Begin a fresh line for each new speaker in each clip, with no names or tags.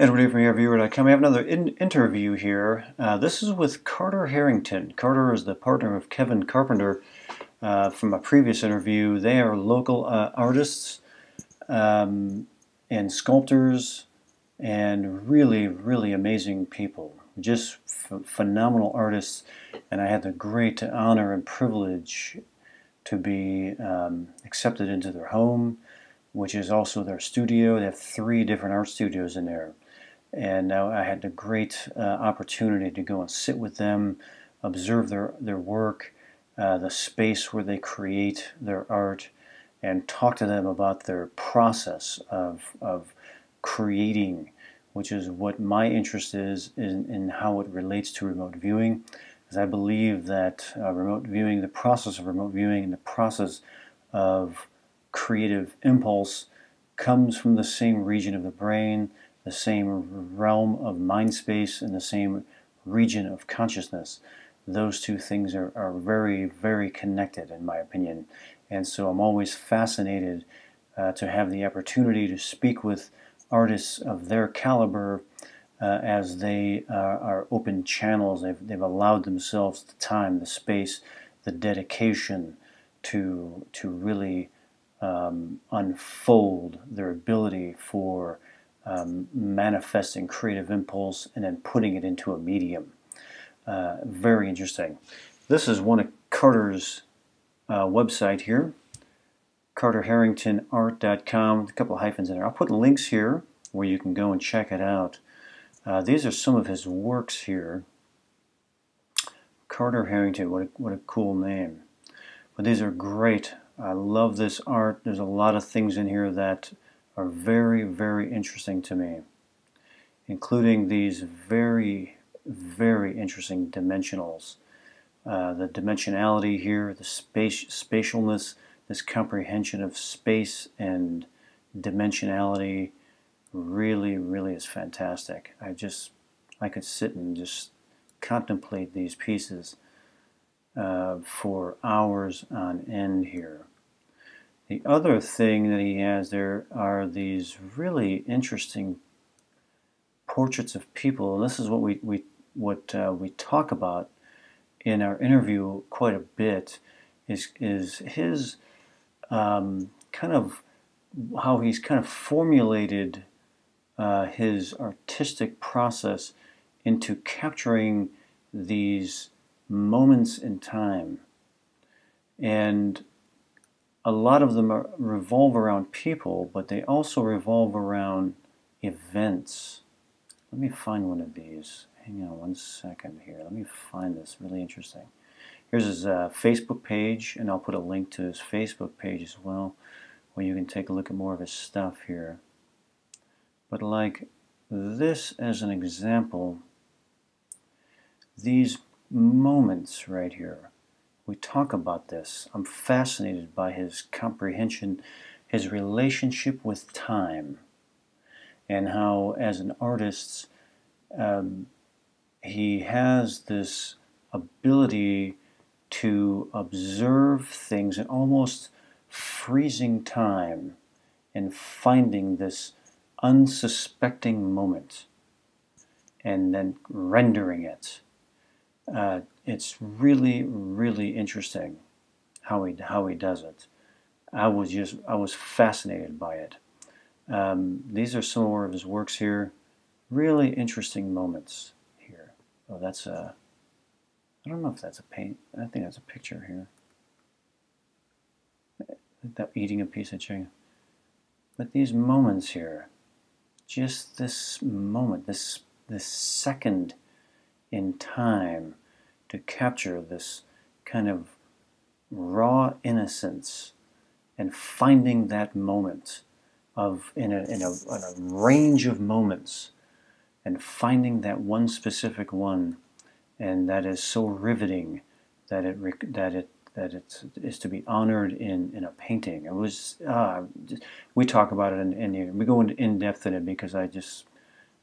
Edward from reviewer.com. I have another interview here. This is with Carter Herrington. Carter is the partner of Kevin Carpenter from a previous interview. They are local artists and sculptors and really, really amazing people. Just phenomenal artists, and I had the great honor and privilege to be accepted into their home, which is also their studio. They have 3 different art studios in there. And now I had the great opportunity to go and sit with them, observe their work, the space where they create their art, and talk to them about their process of creating, which is what my interest is in how it relates to remote viewing. Because I believe that remote viewing, the process of remote viewing and the process of creative impulse comes from the same region of the brain, the same realm of mind space, and the same region of consciousness. Those 2 things are very, very connected in my opinion. And so I'm always fascinated to have the opportunity to speak with artists of their caliber as they are open channels. They've allowed themselves the time, the space, the dedication to really unfold their ability for manifesting creative impulse and then putting it into a medium. Very interesting. This is one of Carter's website here, carterherringtonart.com, a couple of hyphens in there. I'll put links here where you can go and check it out. These are some of his works here. Carter Herrington, what a cool name. But these are great. I love this art. There's a lot of things in here that are very, very interesting to me, including these very, very interesting dimensionals. The dimensionality here, the spatialness, this comprehension of space and dimensionality really, really is fantastic. I could sit and just contemplate these pieces for hours on end here. The other thing that he has there are these really interesting portraits of people, and this is what we talk about in our interview quite a bit. Is his kind of how he's kind of formulated his artistic process into capturing these moments in time, and a lot of them revolve around people, but they also revolve around events. Let me find one of these. Hang on one second here. Let me find this. Really interesting. Here's his Facebook page, and I'll put a link to his Facebook page as well, where you can take a look at more of his stuff here. But like this as an example, these moments right here, we talk about this. I'm fascinated by his comprehension, his relationship with time, and how as an artist he has this ability to observe things in almost freezing time and finding this unsuspecting moment and then rendering it. It's really, really interesting how he does it. I was fascinated by it. These are some more of his works here. Really interesting moments here. Oh, that's a, I don't know if that's a paint. I think that's a picture here. That eating a piece of chicken. But these moments here, just this moment, this second in time, to capture this kind of raw innocence and finding that moment of in a range of moments and finding that one specific one, and that is so riveting that it is to be honored in a painting. It was we talk about it and we go into in depth in it because I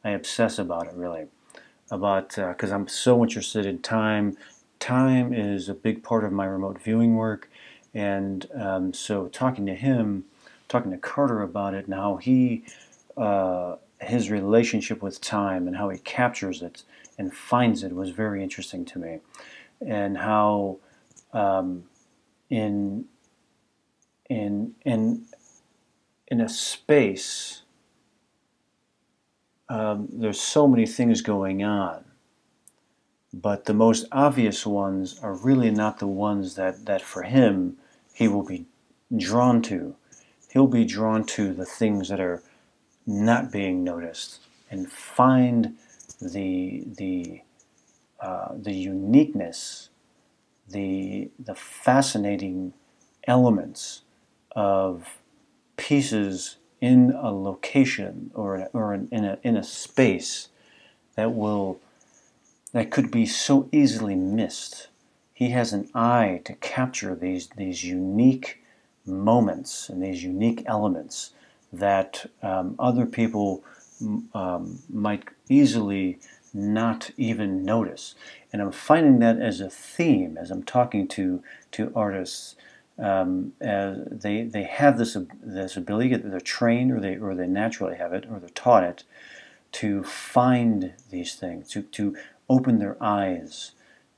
obsess about it really. About because I'm so interested in time. Time is a big part of my remote viewing work, and so talking to Carter about it and how he his relationship with time and how he captures it and finds it was very interesting to me, and how in in in in a space there's so many things going on, but the most obvious ones are really not the ones that for him he will be drawn to. He'll be drawn to the things that are not being noticed and find the uniqueness, the fascinating elements of pieces in a location or in a space that could be so easily missed. He has an eye to capture these unique moments and these unique elements that other people might easily not even notice. And I'm finding that as a theme as I'm talking to artists. As they have this ability, they're trained or they naturally have it or they're taught it to find these things, to open their eyes,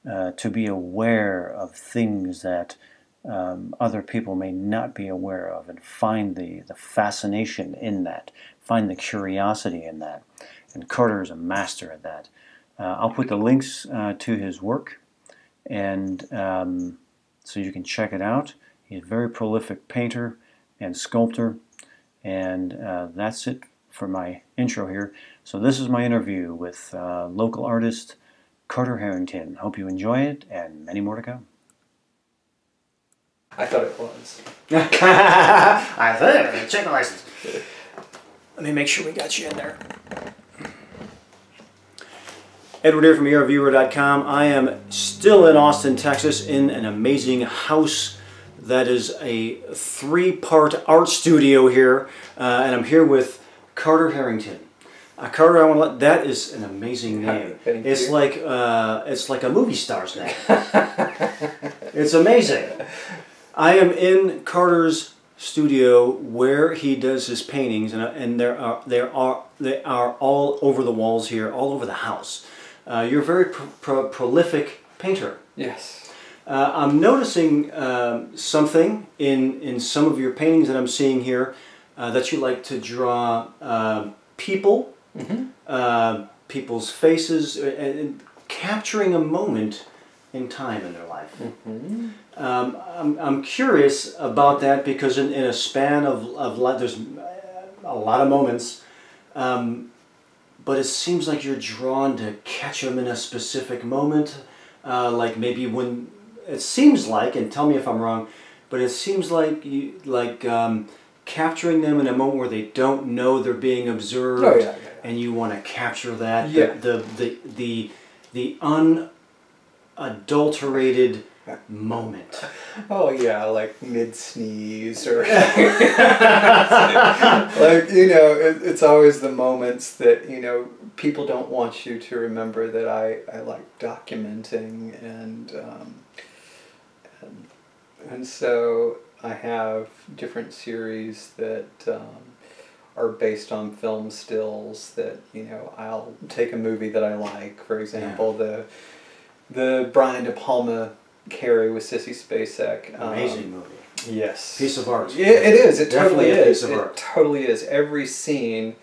to be aware of things that other people may not be aware of, and find the fascination in that, find the curiosity in that. And Carter is a master at that. I'll put the links to his work, and so you can check it out. He's a very prolific painter and sculptor, and that's it for my intro here. So this is my interview with local artist Carter Herrington. Hope you enjoy it, and many more to come.
I thought it was.
I thought check the license. Let me make sure we got you in there. Edward here from ERViewer.com. I am still in Austin, Texas, in an amazing house that is a 3-part art studio here, and I'm here with Carter Herrington. Carter, I want to let that is an amazing name. It's like a movie star's name. It's amazing. I am in Carter's studio where he does his paintings, and they are all over the walls here, all over the house. You're a very prolific painter.
Yes.
I'm noticing something in some of your paintings that I'm seeing here, that you like to draw people, people's faces, and capturing a moment in time in their life. I'm curious about that because in a span of there's a lot of moments, but it seems like you're drawn to catch them in a specific moment, like maybe when it seems like, and tell me if I'm wrong, but it seems like capturing them in a moment where they don't know they're being observed.
Oh, yeah.
And you want to capture that,
yeah.
the unadulterated moment.
Oh yeah, like mid-sneeze or like, you know, it's always the moments that, you know, people don't want you to remember that I like documenting, and so I have different series that are based on film stills that, you know, I'll take a movie that I like, for example, the Brian De Palma Carrie with Sissy Spacek.
Amazing movie.
Yes.
Piece of art.
Yeah, it is. It
Definitely
totally
a
is.
piece of art.
It totally is. Every scene,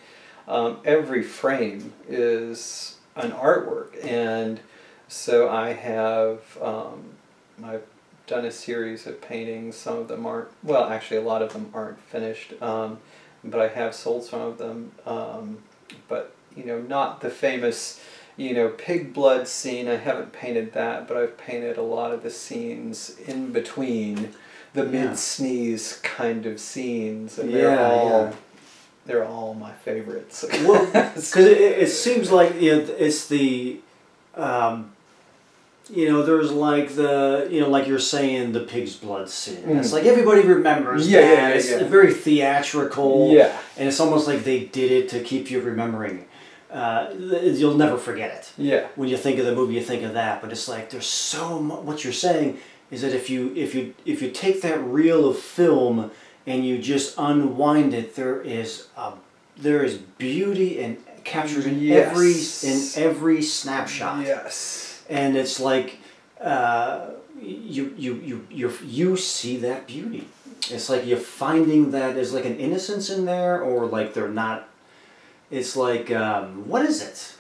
every frame is an artwork, and so I have I've done a series of paintings. Some of them aren't. Well, actually, a lot of them aren't finished. But I have sold some of them, but, you know, not the famous, you know, pig blood scene. I haven't painted that, but I've painted a lot of the scenes in between, the mid-sneeze kind of scenes, and they're all my favorites.
Well, because it seems like, you know, it's the you know, there's like like you're saying, the pig's blood scene. It's like everybody remembers that. It's very theatrical. Yeah. And it's almost like they did it to keep you remembering. You'll never forget it.
Yeah.
When you think of the movie, you think of that. But it's like there's so much. What you're saying is that if you take that reel of film and you just unwind it, there is a
there is beauty and captured in
Yes.
every snapshot.
Yes.
And it's like you see that beauty. It's like you're finding that there's like an innocence in there, or like they're not. It's like what is it?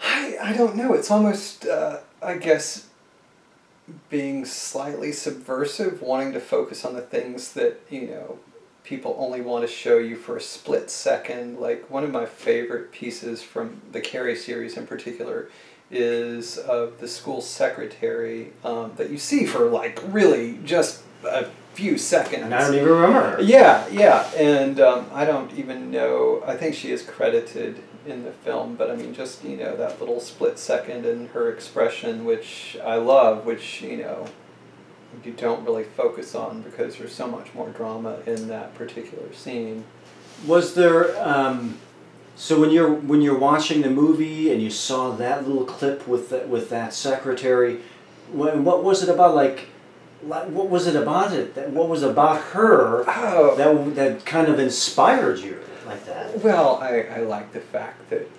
I don't know. It's almost I guess being slightly subversive, wanting to focus on the things that, you know, people only want to show you for a split second. Like, one of my favorite pieces from the Carrie series in particular is of the school secretary that you see for like really just a few seconds.
And I don't even remember her.
Yeah, yeah, and I don't even know, I think she is credited in the film, but I mean, just, you know, that little split second and her expression, which I love, which, you know, you don't really focus on because there's so much more drama in that particular scene.
Was there so when you're watching the movie and you saw that little clip with that secretary, what was it about? Like what was it about it? What was about her that kind of inspired you like that?
Well, I like the fact that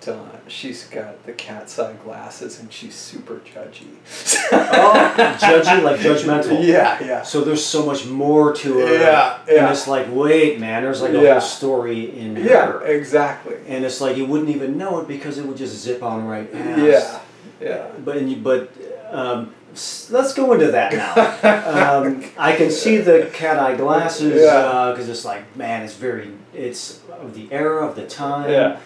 she's got the cat's eye glasses and she's super judgy.
Oh, judgy, like judgmental.
Yeah, yeah.
So there's so much more to her.
Yeah, yeah.
And it's like, wait, man, there's like a whole story in her.
Yeah, exactly.
And it's like you wouldn't even know it because it would just zip on right past.
Yeah, yeah.
But let's go into that now. I can see the cat eye glasses because it's like, man, it's of the era of the time.
Yeah.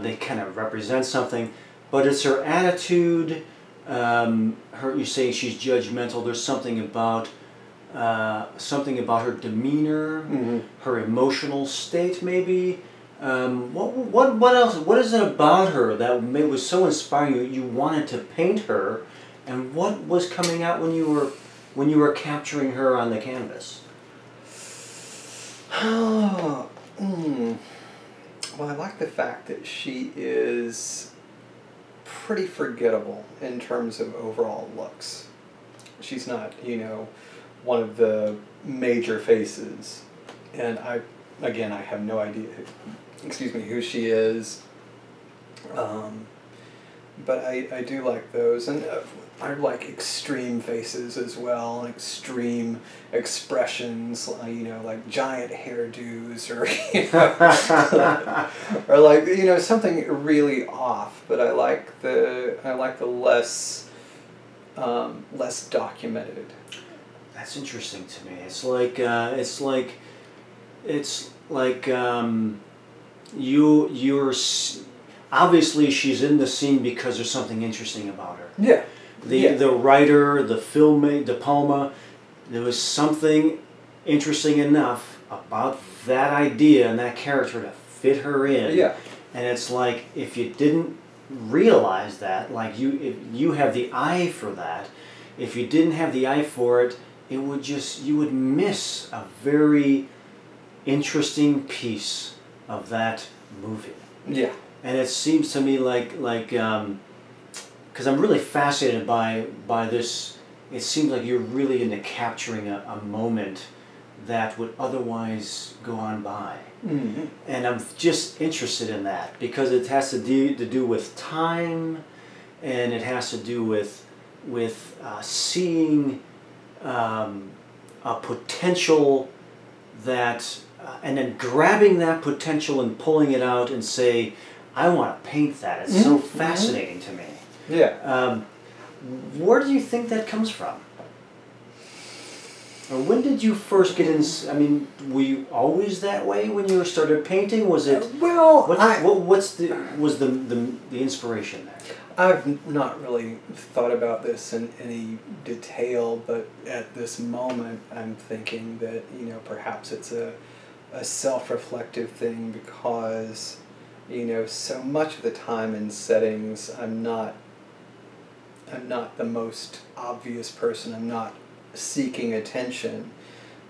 They kind of represent something, but it's her attitude. You say she's judgmental. There's something about her demeanor,
mm-hmm.
her emotional state, maybe. What else? What is it about her that was so inspiring you wanted to paint her? And what was coming out when you were capturing her on the canvas?
Oh, Well, I like the fact that she is pretty forgettable in terms of overall looks. She's not, you know, one of the major faces, and I have no idea, who she is. But I do like those, and I like extreme faces as well, and extreme expressions, you know, like giant hairdos, or or like, you know, something really off. But I like the less documented.
That's interesting to me. It's like you're. Obviously, she's in the scene because there's something interesting about her.
Yeah.
The writer, the filmmaker, De Palma, there was something interesting enough about that idea and that character to fit her in.
Yeah.
And it's like, if you didn't realize that, like if you have the eye for that, if you didn't have the eye for it, you would miss a very interesting piece of that movie.
Yeah.
And it seems to me like because I'm really fascinated by this. It seems like you're really into capturing a moment that would otherwise go on by.
Mm-hmm.
And I'm just interested in that because it has to do with time, and it has to do with seeing a potential that, and then grabbing that potential and pulling it out and say, I want to paint that. It's so fascinating to me.
Yeah.
Where do you think that comes from? Or when did you first get in? I mean, were you always that way when you started painting? Was it? Was the inspiration there?
I've not really thought about this in any detail, but at this moment, I'm thinking that, you know, perhaps it's a self-reflective thing because, you know, so much of the time in settings, I'm not the most obvious person. I'm not seeking attention,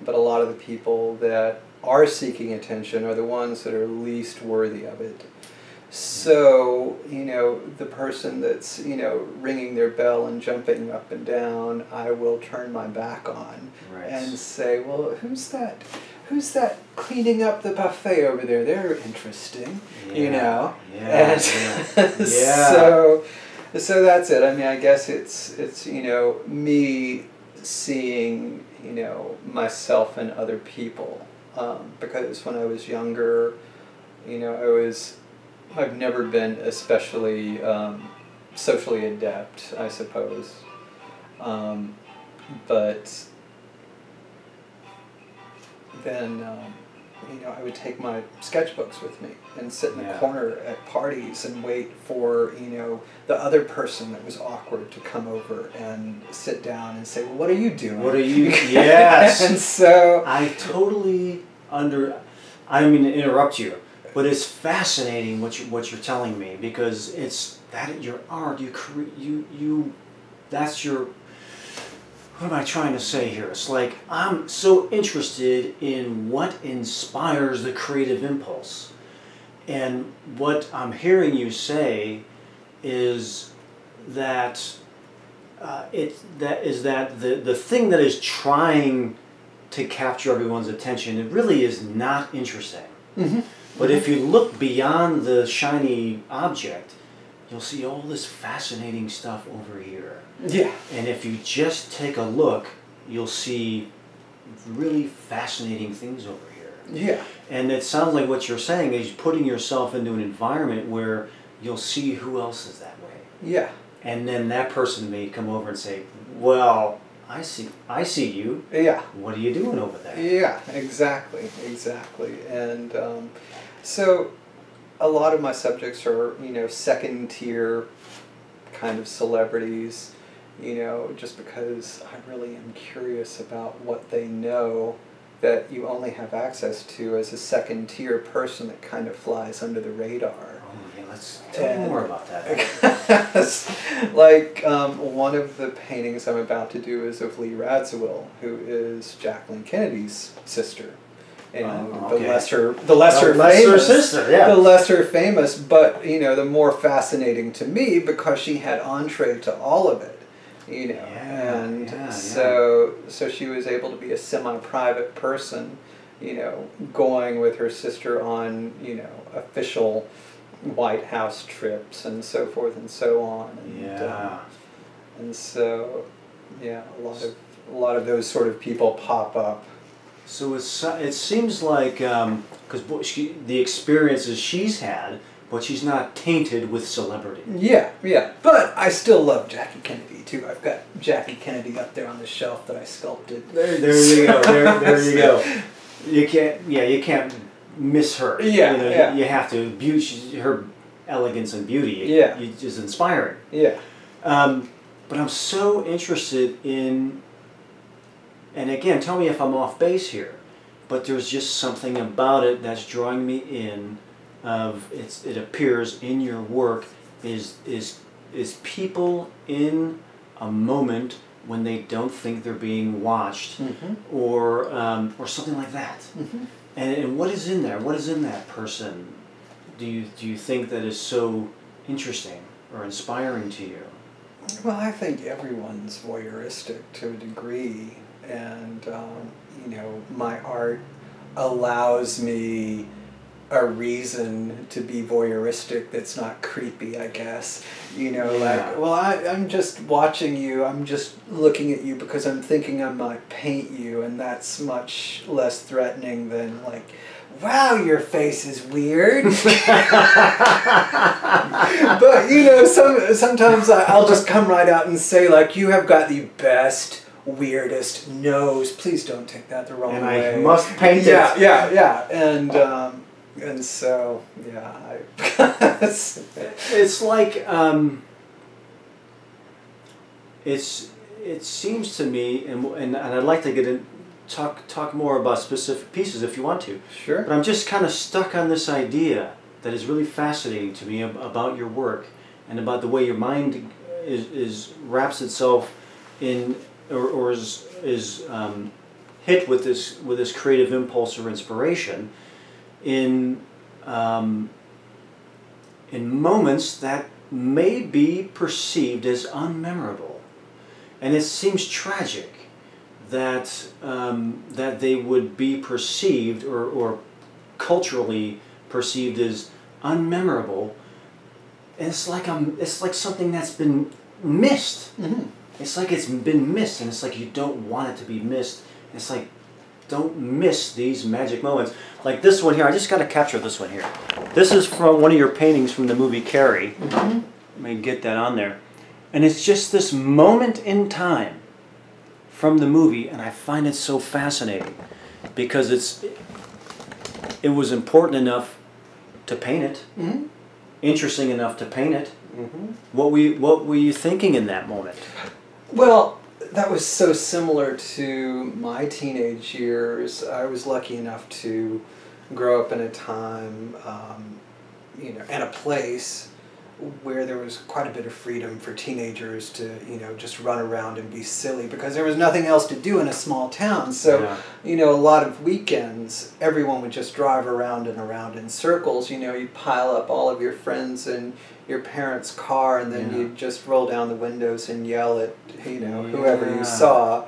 but a lot of the people that are seeking attention are the ones that are least worthy of it. So, you know, the person that's, you know, ringing their bell and jumping up and down, I will turn my back on and say, well, who's that? who's that cleaning up the buffet over there? They're interesting, you know.
Yeah.
And
Yeah.
so that's it. I mean, I guess it's you know, me seeing, you know, myself and other people, because when I was younger, you know, I've never been especially socially adept, I suppose, but then you know, I would take my sketchbooks with me and sit in the corner at parties and wait for, you know, the other person that was awkward to come over and sit down and say, well, what are you doing?
What are you? Yes.
And so
I totally I don't mean to interrupt you, but it's fascinating what you're telling me, because it's that your art, that's your, what am I trying to say here? It's like, I'm so interested in what inspires the creative impulse. And what I'm hearing you say is that the thing that is trying to capture everyone's attention, it really is not interesting.
Mm-hmm.
But if you look beyond the shiny object, you'll see all this fascinating stuff over here.
yeah.
And if you just take a look, you'll see really fascinating things over here.
Yeah.
And it sounds like what you're saying is putting yourself into an environment where you'll see who else is that way.
Yeah.
And then that person may come over and say, well, I see you.
Yeah.
What are you doing over there?
Yeah, exactly. And so a lot of my subjects are, you know, second tier kind of celebrities, you know, just because I really am curious about what they know that you only have access to as a second tier person that kind of flies under the radar.
Oh, yeah, let's tell me more about that.
Like, one of the paintings I'm about to do is of Lee Radziwill, who is Jacqueline Kennedy's sister. And the lesser famous
sister, yeah.
The lesser famous, but, you know, the more fascinating to me because she had entree to all of it, you know. So she was able to be a semi-private person, you know, going with her sister on, you know, official White House trips and so forth and so on. And, and so, yeah, a lot of those sort of people pop up.
So it seems like, because the experiences she's had, but she's not tainted with celebrity.
Yeah. But I still love Jackie Kennedy too. I've got Jackie Kennedy up there on the shelf that I sculpted.
There you go. There you go. You can't miss her.
Yeah.
You have to. Her elegance and beauty. Is inspiring.
Yeah.
But I'm so interested in. And again, tell me if I'm off base here, but there's just something about it that's drawing me in. It appears in your work is people in a moment when they don't think they're being watched, or something like that.
Mm-hmm.
And what is in there? What is in that person? Do you think that is so interesting or inspiring to you?
Well, I think everyone's voyeuristic to a degree. And, you know, my art allows me a reason to be voyeuristic that's not creepy, I guess. You know, like, well, I'm just watching you, I'm just looking at you because I'm thinking I might paint you, and that's much less threatening than, like, wow, your face is weird. But, you know, sometimes I'll just come right out and say, like, you have got the best, weirdest nose. Please don't take that the wrong way.
I must paint it.
Yeah. And so, yeah.
It's like, it seems to me, and I'd like to get in, talk more about specific pieces if you want to.
Sure.
But I'm just kind of stuck on this idea that is really fascinating to me about your work and about the way your mind wraps itself in, or is hit with this creative impulse or inspiration in moments that may be perceived as unmemorable. And it seems tragic that that they would be perceived or culturally perceived as unmemorable. And it's like something that's been missed.
Mm-hmm.
It's like it's been missed, and it's like you don't want it to be missed. It's like, don't miss these magic moments. Like this one here, I just got to capture this one here. This is from one of your paintings from the movie Carrie.
Mm-hmm.
Let me get that on there. And it's just this moment in time from the movie, and I find it so fascinating because it was important enough to paint it,
Mm-hmm.
interesting enough to paint it.
Mm-hmm.
What were you thinking in that moment?
Well, that was so similar to my teenage years. I was lucky enough to grow up in a time, and a place where there was quite a bit of freedom for teenagers to, just run around and be silly because there was nothing else to do in a small town. So,
Yeah.
A lot of weekends, everyone would just drive around and around in circles. You'd pile up all of your friends in your parents' car, and then
Yeah.
you'd just roll down the windows and yell at, whoever
Yeah.
you saw.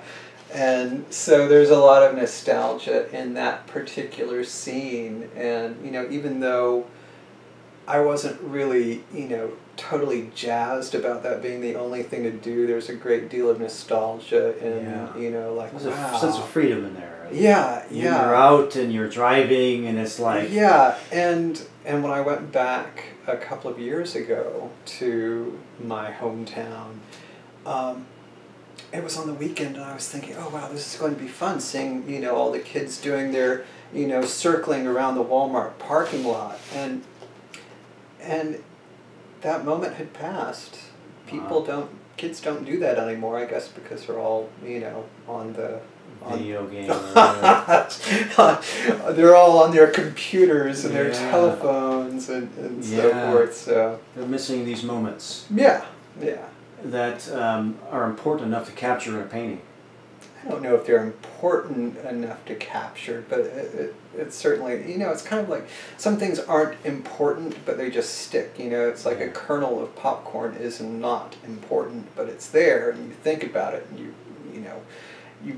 And so there's a lot of nostalgia in that particular scene. And, even though I wasn't really, totally jazzed about that being the only thing to do, there's a great deal of nostalgia and,
There's
wow.
a sense of freedom in there.
Yeah,
You're
yeah.
out and you're driving, and it's like...
Yeah, and when I went back a couple of years ago to my hometown, it was on the weekend, and I was thinking, oh wow, this is going to be fun, seeing, all the kids doing their, circling around the Walmart parking lot, and that moment had passed. Kids don't do that anymore, I guess, because they're all, on the...
Video game.
They're all on their computers and their
Yeah.
telephones and so
Yeah.
forth. So
They're missing these moments
yeah.
that are important enough to capture in a painting.
I don't know if they're important enough to capture, but it's certainly, it's kind of like some things aren't important, but they just stick. It's like a kernel of popcorn is not important, but it's there, and you think about it, and you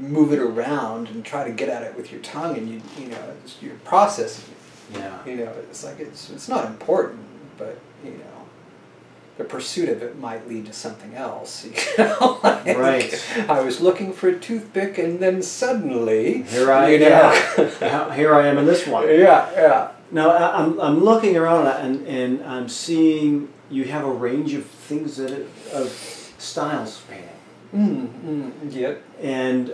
move it around and try to get at it with your tongue, and you're processing it.
Yeah.
It's like it's not important, but the pursuit of it might lead to something else.
Right.
I was looking for a toothpick, and then suddenly
Here I am in this one.
Yeah.
Now I'm looking around and I'm seeing you have a range of things of styles of painting.
Yep.
And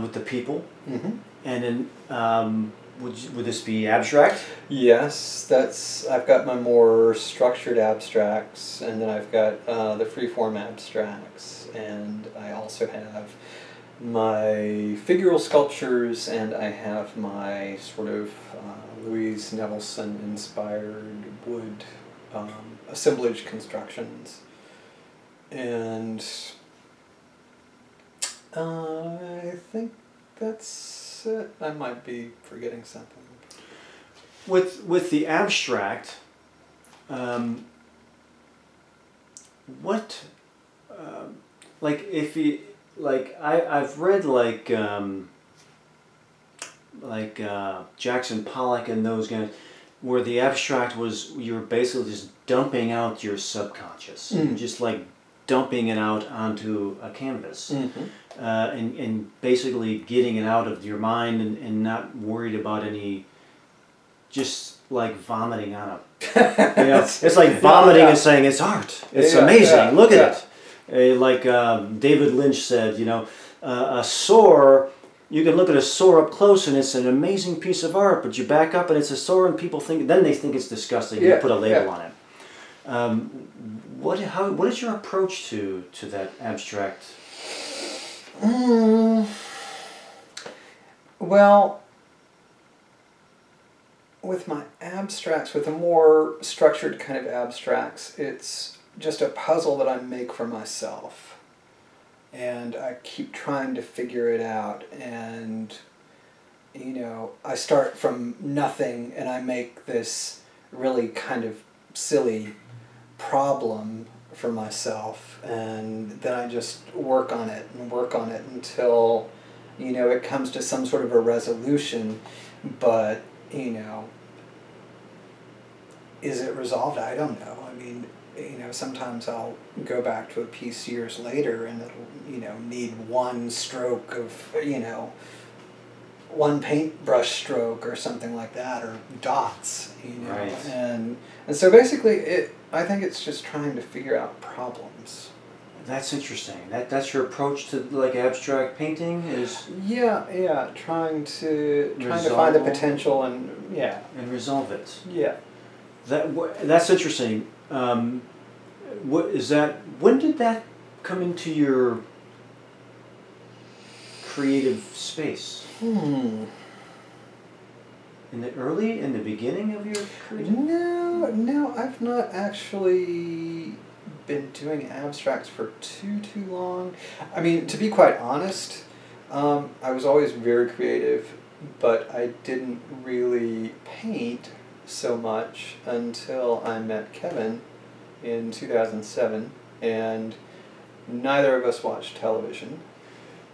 with the people.
Mm-hmm.
And then would this be abstract?
Yes, I've got my more structured abstracts, and then I've got the freeform abstracts, and I also have my figural sculptures, and I have my sort of Louise Nevelson inspired wood assemblage constructions, and I think that's it. I might be forgetting something.
With the abstract, what, like if you I've read Jackson Pollock and those guys, where the abstract was you're basically just dumping out your subconscious, just like dumping it out onto a canvas.
Mm-hmm.
And basically getting it out of your mind and not worried about any, just like vomiting on it. It's like vomiting and saying it's art. It's amazing. Look at it. Like David Lynch said, a sore, you can look at a sore up close and it's an amazing piece of art, but you back up and it's a sore and people think it's disgusting. You put a label on it. What is your approach to that abstract?
Well, with my abstracts, with the more structured kind of abstracts, it's just a puzzle that I make for myself. And I keep trying to figure it out. And, I start from nothing and I make this really kind of silly problem for myself, and then I just work on it until you know, it comes to some sort of a resolution, but, you know, is it resolved? I don't know. I mean, you know, sometimes I'll go back to a piece years later and it'll, you know, need one stroke of, you know, one paintbrush stroke or something like that, or dots, you know.
Right.
And so basically I think it's just trying to figure out problems.
That's interesting. That's your approach to like abstract painting is
Trying to find the potential and
resolve it.
Yeah.
That's interesting. What is that? When did that come into your creative space? In the beginning of your creative?
No, I've not actually been doing abstracts for too long. I mean, to be quite honest, I was always very creative, but I didn't really paint so much until I met Kevin in 2007, and neither of us watched television,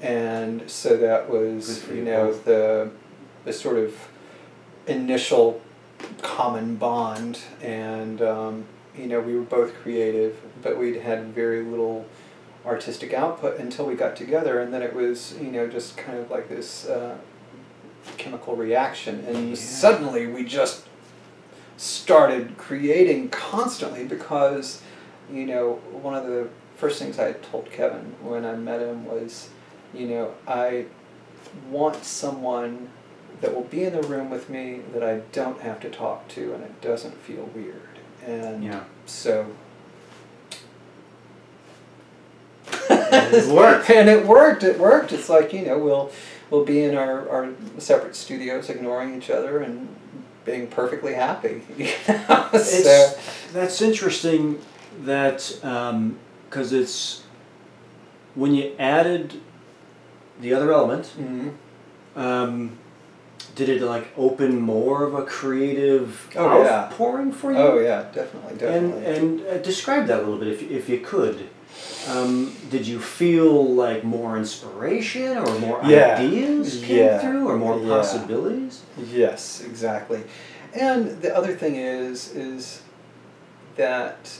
and so that was, you know, the sort of initial common bond, and you know, we were both creative, but we'd had very little artistic output until we got together, and then it was, you know, just kind of like this chemical reaction, and suddenly we just started creating constantly, because, you know, one of the first things I told Kevin when I met him was, you know, I want someone that will be in the room with me that I don't have to talk to and it doesn't feel weird. And so
it worked.
And it worked. It's like, you know, we'll be in our separate studios ignoring each other and being perfectly happy. You know?
That's interesting that because it's when you added the other element, did it like open more of a creative outpouring for you?
Oh yeah, definitely.
And describe that a little bit if you could. Did you feel like more inspiration or more ideas came through, or more possibilities?
Yes, exactly. And the other thing is that,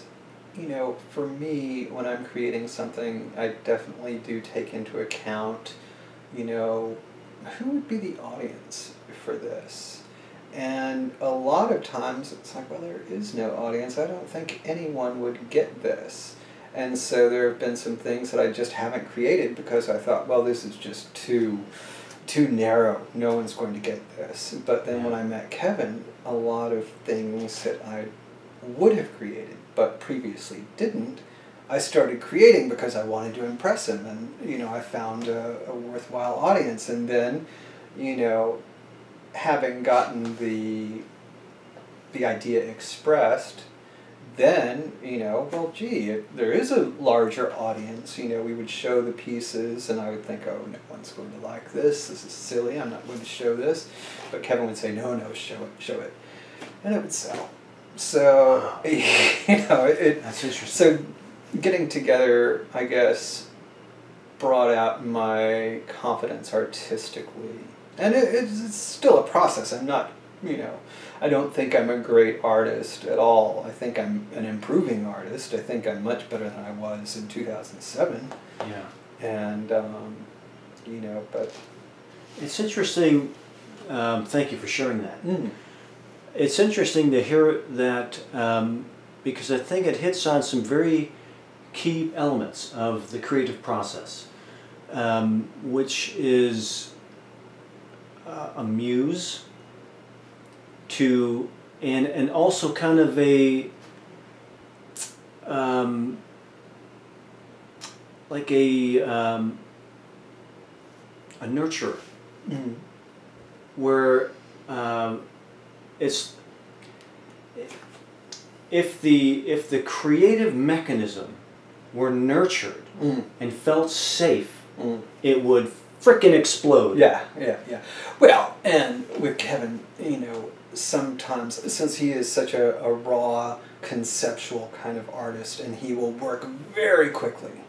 you know, for me, when I'm creating something, I definitely do take into account, you know, who would be the audience for this? And a lot of times it's like, well, there is no audience. I don't think anyone would get this. And so there have been some things that I just haven't created because I thought, well, this is just too narrow. No one's going to get this. But then when I met Kevin, a lot of things that I would have created but previously didn't, I started creating because I wanted to impress him, and, you know, I found a worthwhile audience. And then, you know, having gotten the idea expressed, then, you know, well, gee, if there is a larger audience, you know, we would show the pieces, and I would think, oh, no one's going to like this. This is silly. I'm not going to show this. But Kevin would say, no, show it, and it would sell. So, you know,
that's interesting.
So getting together, I guess, brought out my confidence artistically. And it's still a process. I'm not, you know, I don't think I'm a great artist at all. I think I'm an improving artist. I think I'm much better than I was in 2007.
Yeah.
And, you know, but...
It's interesting. Thank you for sharing that. It's interesting to hear that because I think it hits on some very key elements of the creative process, which is a muse to and also kind of a like a nurturer, where it's if the creative mechanism were nurtured and felt safe, it would frickin' explode.
Yeah. Well, and with Kevin, you know, sometimes, since he is such a raw, conceptual kind of artist, and he will work very quickly,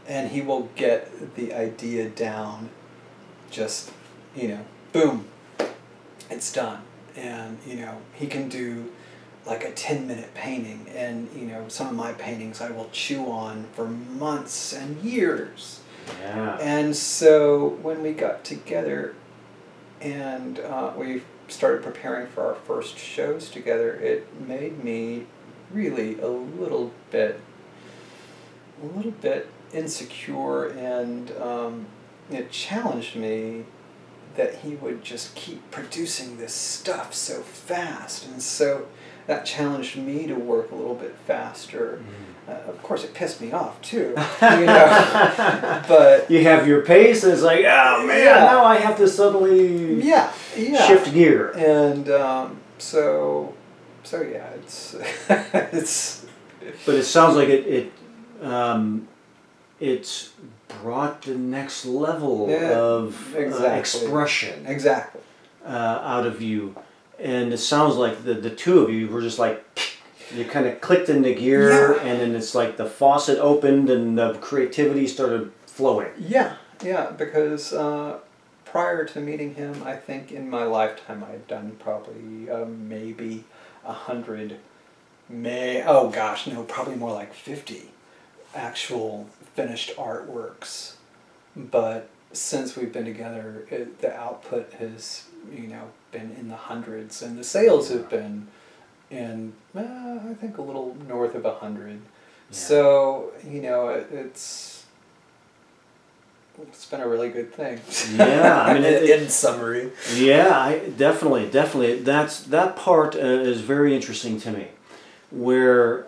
and he will get the idea down just, boom, it's done. And, he can do like a 10-minute painting, and, some of my paintings I will chew on for months and years.
Yeah.
And so when we got together and we started preparing for our first shows together, it made me really a little bit insecure, and it challenged me that he would just keep producing this stuff so fast, and so that challenged me to work a little bit faster. Of course, it pissed me off too, but
you have your pace, and it's like, oh man, now I have to suddenly shift gear.
And so yeah, it's it's.
But it sounds like it's brought the next level of expression out of you, and it sounds like the two of you were just like, you kind of clicked into gear, and then it's like the faucet opened and the creativity started flowing.
Yeah, because prior to meeting him, I think in my lifetime I had done probably maybe 100, probably more like 50 actual finished artworks. But since we've been together, the output has been in the hundreds, and the sales have been in I think a little north of 100. Yeah. So it's been a really good thing.
Yeah, I mean,
in summary.
Yeah, definitely. That part is very interesting to me, where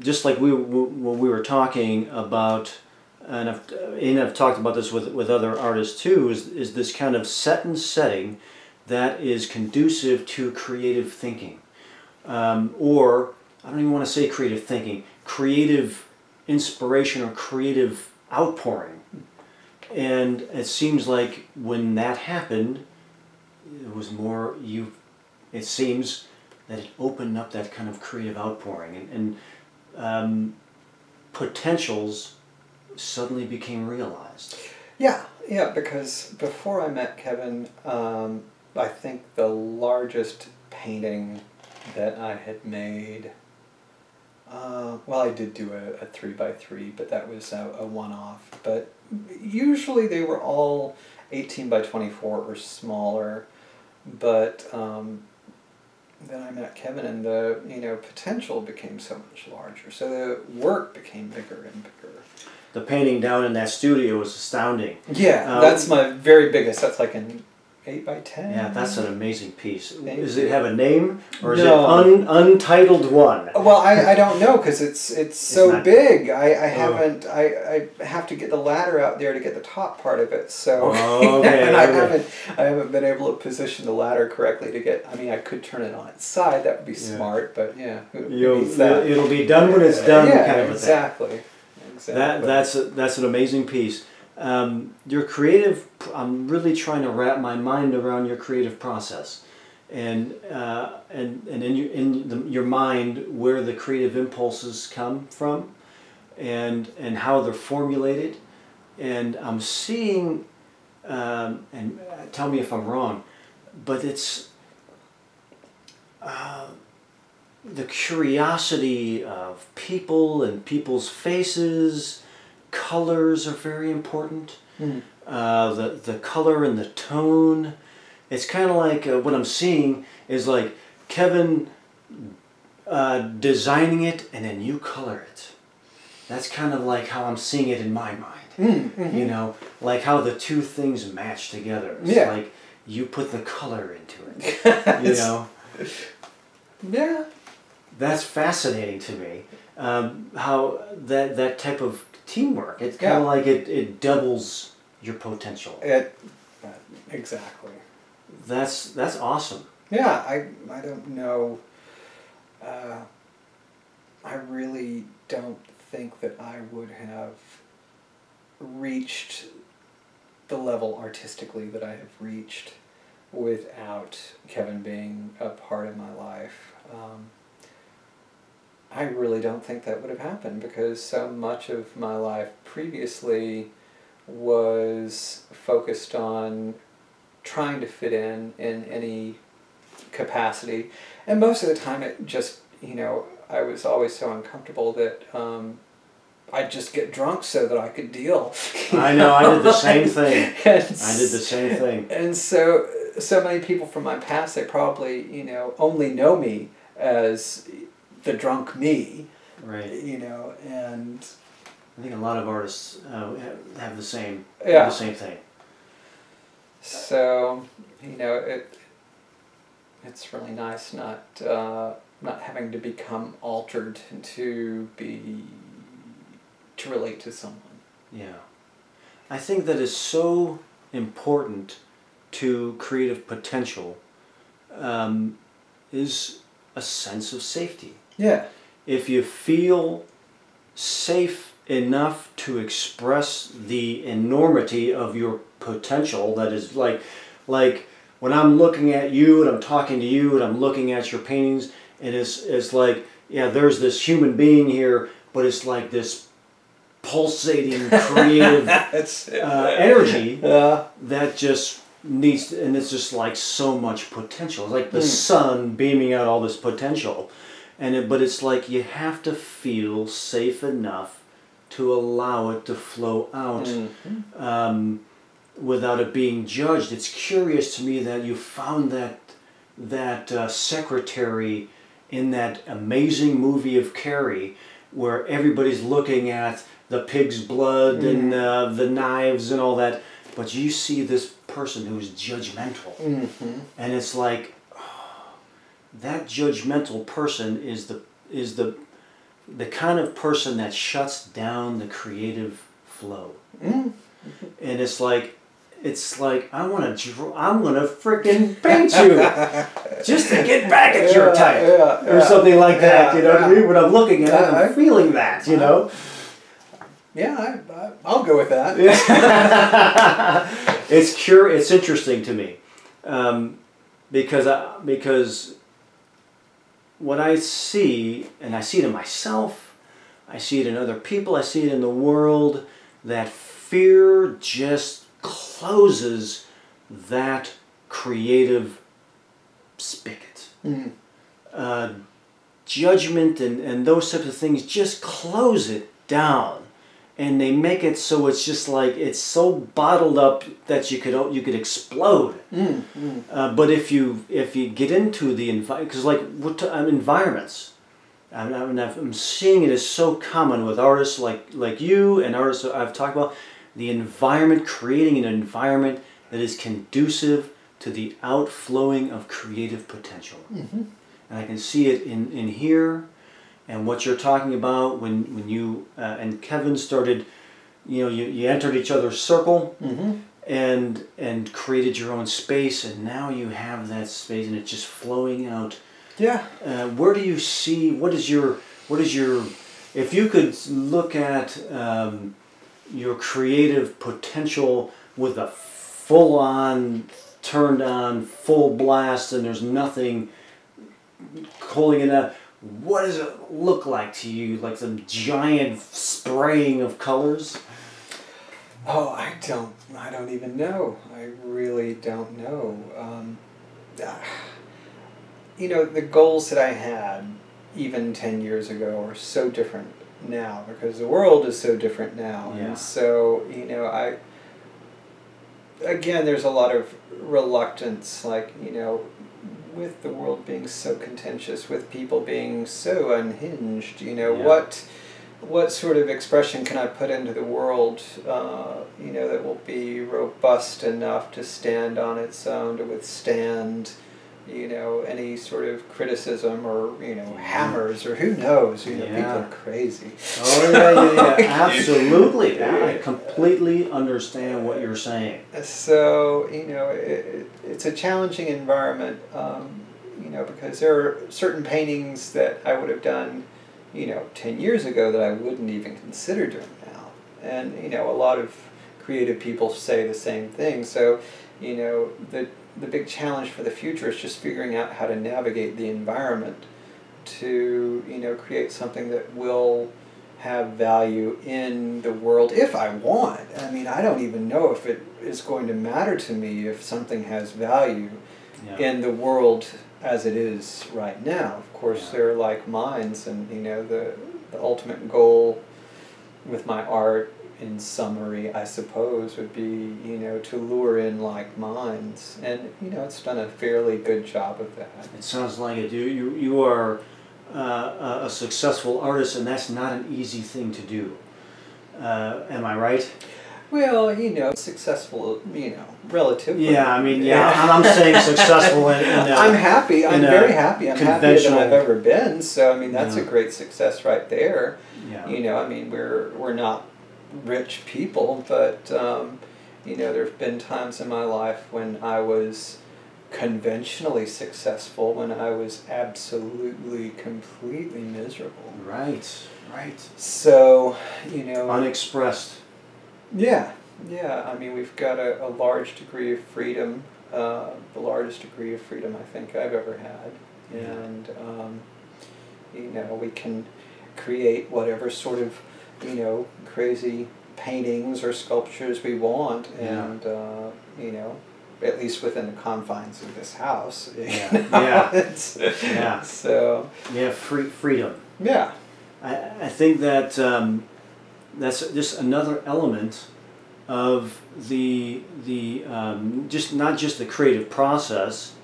just like when we were talking about, and I've talked about this with other artists too, is this kind of set and setting that is conducive to creative thinking, or I don't even want to say creative thinking, creative inspiration or creative outpouring. And it seems like when that happened, it was more it seems that it opened up that kind of creative outpouring, and potentials suddenly became realized.
Yeah, because before I met Kevin, I think the largest painting that I had made, I did do a 3x3, but that was a one-off. But usually they were all 18x24 or smaller. But then I met Kevin, and the potential became so much larger. So the work became bigger and bigger.
The painting down in that studio was astounding.
Yeah, that's my very biggest. That's like an 8x10.
Yeah, that's an amazing piece.
Thank
Does
you.
it have a name, or is
No.
it untitled one?
Well, I don't know, because it's so big. I have to get the ladder out there to get the top part of it. So and I haven't been able to position the ladder correctly to get. I mean, I could turn it on its side. That would be smart, but who needs that?
It'll be done when it's done. Kind of
exactly.
a thing. That's an amazing piece. Your creative. I'm really trying to wrap my mind around your creative process, and in your mind where the creative impulses come from, and how they're formulated, and I'm seeing, and tell me if I'm wrong, but it's the curiosity of people and people's faces. Colors are very important. The color and the tone. It's kind of like what I'm seeing is like Kevin designing it, and then you color it. That's kind of like how I'm seeing it in my mind.
Mm-hmm.
Like how the two things match together. It's like you put the color into it. Yeah. That's fascinating to me. How that type of teamwork. It's kind of like it doubles your potential.
Exactly.
That's awesome.
Yeah, I don't know. I really don't think that I would have reached the level artistically that I have reached without Kevin being a part of my life. I really don't think that would have happened, because so much of my life previously was focused on trying to fit in any capacity. And most of the time it just, I was always so uncomfortable that I'd just get drunk so that I could deal.
I know, I did the same thing.
And
I did the same thing.
And so many people from my past, they probably, only know me as the drunk me.
Right.
And
I think a lot of artists have the same thing.
So, it's really nice not having to become altered to relate to someone.
Yeah. I think that is so important to creative potential, is a sense of safety.
Yeah.
If you feel safe enough to express the enormity of your potential, that is like when I'm looking at you and I'm talking to you and I'm looking at your paintings, and it's like, yeah, there's this human being here, but it's like this pulsating creative energy that just needs, and it's just like so much potential. It's like the sun beaming out all this potential, but it's like you have to feel safe enough to allow it to flow out without it being judged. It's curious to me that you found that secretary in that amazing movie of Carrie, where everybody's looking at the pig's blood and the knives and all that, but you see this person who's judgmental, and it's like, oh, that judgmental person is the kind of person that shuts down the creative flow. And it's like I'm gonna freaking paint you just to get back at your type or something like that. You know what I mean? When I'm looking at it, I'm feeling that.
Yeah, I'll go with that.
It's interesting to me, because what I see, and I see it in myself, I see it in other people, I see it in the world, that fear just closes that creative spigot. Judgment and those types of things just close it down, and they make it so it's just like it's so bottled up that you could explode. But if you get into the environment, because environments, I'm seeing it as so common with artists like you and artists I've talked about, the environment, creating an environment that is conducive to the outflowing of creative potential. And I can see it in here, and what you're talking about when you and Kevin started, you entered each other's circle and created your own space, and now you have that space and it's just flowing out.
Yeah.
Where do you see, what is your, if you could look at your creative potential with a full-on, turned-on, full blast, and there's nothing holding it up, what does it look like to you? Like some giant spraying of colors?
Oh, I don't even know. I really don't know. The goals that I had even 10 years ago are so different now, because the world is so different now.
Yeah.
And so, again, there's a lot of reluctance, with the world being so contentious, with people being so unhinged, what sort of expression can I put into the world, that will be robust enough to stand on its own, to withstand, any sort of criticism or, hammers, or who knows, people are crazy.
Oh, yeah, absolutely. I completely understand what you're saying.
So, it's a challenging environment, because there are certain paintings that I would have done, 10 years ago that I wouldn't even consider doing now. And, a lot of creative people say the same thing. So, the big challenge for the future is just figuring out how to navigate the environment to, create something that will have value in the world if I want. I mean, I don't even know if it is going to matter to me if something has value in the world as it is right now. Of course, they're like minds, and you know, the ultimate goal with my art, in summary, I suppose, would be, you know, to lure in like minds, and you know, it's done a fairly good job of that.
It sounds like it. You are a successful artist, and that's not an easy thing to do. Am I right?
Well, you know, successful, you know, relatively.
Yeah, I mean, yeah, I'm saying successful in
I'm happy. I'm very happy. I'm happier than I've ever been. So, I mean, that's a great success right there.
Yeah.
You know, I mean, we're not rich people, but, you know, there have been times in my life when I was conventionally successful, when I was absolutely, completely miserable.
Right, right.
So, you know...
Unexpressed.
Yeah, yeah. I mean, we've got a large degree of freedom, the largest degree of freedom I think I've ever had. And, you know, we can create whatever sort of, you know, crazy paintings or sculptures we want, and, you know, at least within the confines of this house.
Yeah.
So...
Yeah, freedom.
Yeah.
I think that that's just another element of the just not just the creative process,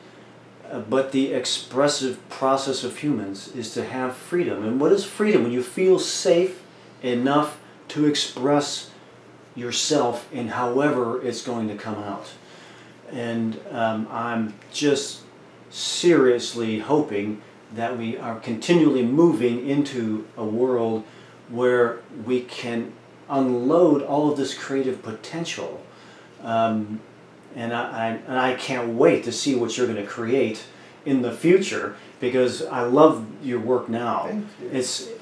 but the expressive process of humans is to have freedom. And what is freedom? When you feel safe enough to express yourself in however it's going to come out. And I'm just seriously hoping that we are continually moving into a world where we can unload all of this creative potential, and I can't wait to see what you're going to create in the future, because I love your work now.
Thank you.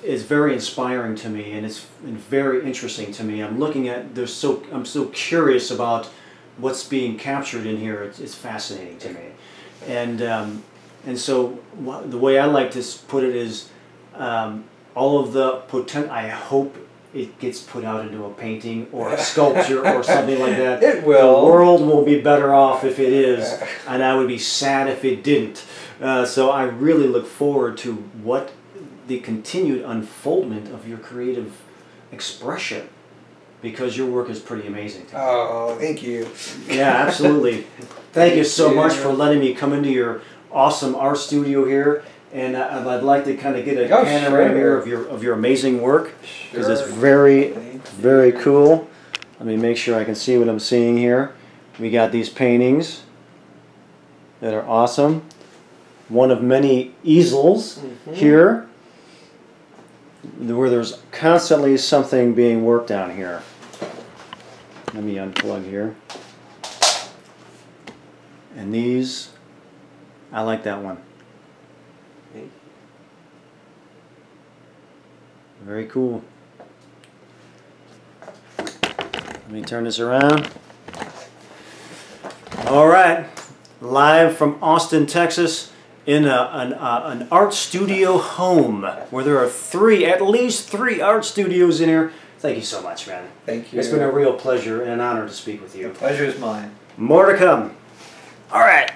It's very inspiring to me, and it's very interesting to me. I'm looking at I'm so curious about what's being captured in here. It's fascinating to me, and so the way I like to put it is, all of the potential, I hope it gets put out into a painting or a sculpture or something like that.
It will.
The world will be better off if it is, and I would be sad if it didn't. So I really look forward to what the continued unfoldment of your creative expression, because your work is pretty amazing to me.
Oh, thank you.
Yeah, absolutely. Thank you so much for letting me come into your awesome art studio here. And I'd like to kind of get a panorama here of your amazing work, because it's very cool. Let me make sure I can see what I'm seeing here. We got these paintings that are awesome. One of many easels here, where there's constantly something being worked on here. Let me unplug here. And these, I like that one. Very cool. Let me turn this around. All right, live from Austin, Texas, in an art studio home, where there are at least three art studios in here. Thank you so much, man.
Thank you.
It's been a real pleasure and an honor to speak with you.
The pleasure is mine.
More to come. All right.